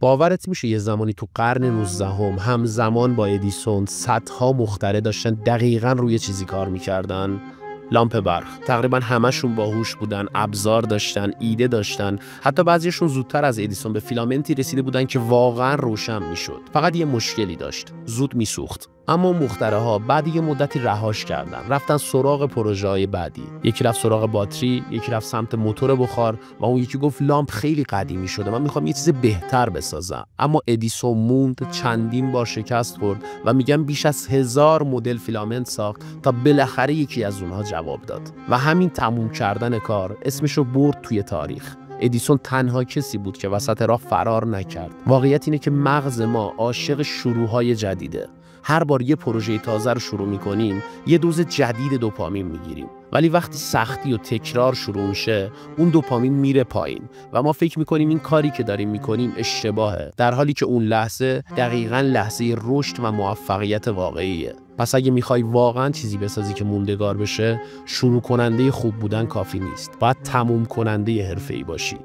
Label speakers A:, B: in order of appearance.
A: باورت میشه یه زمانی تو قرن 19 همزمان با ادیسون صدها مخترع داشتن دقیقاً روی چیزی کار میکردن؟ لامپ برق. تقریبا همشون باهوش بودن، ابزار داشتن، ایده داشتن. حتی بعضیشون زودتر از ادیسون به فیلامنتی رسیده بودن که واقعا روشن میشد. فقط یه مشکلی داشت، زود میسوخت. اما مخترع‌ها بعد یه مدتی رهاش کردن، رفتن سراغ پروژه‌های بعدی. یکی رفت سراغ باتری، یکی رفت سمت موتور بخار و اون یکی گفت لامپ خیلی قدیمی شده، من میخوام یه چیز بهتر بسازم. اما ادیسون موند، چندین بار شکست خورد و میگن بیش از 1000 مدل فیلامنت ساخت تا بالاخره یکی از اونها جواب داد. و همین تموم کردن کار اسمشو برد توی تاریخ. ادیسون تنها کسی بود که وسط راه فرار نکرد. واقعیت اینه که مغز ما عاشق شروع‌های جدیده. هر بار یه پروژه تازه رو شروع می‌کنیم، یه دوز جدید دوپامین می‌گیریم. ولی وقتی سختی و تکرار شروع میشه، اون دوپامین میره پایین و ما فکر می‌کنیم این کاری که داریم می‌کنیم اشتباهه، در حالی که اون لحظه دقیقاً لحظه رشد و موفقیت واقعیه. پس اگه می‌خوای واقعاً چیزی بسازی که موندگار بشه، شروع کننده خوب بودن کافی نیست. باید تموم کننده حرفه‌ای باشی.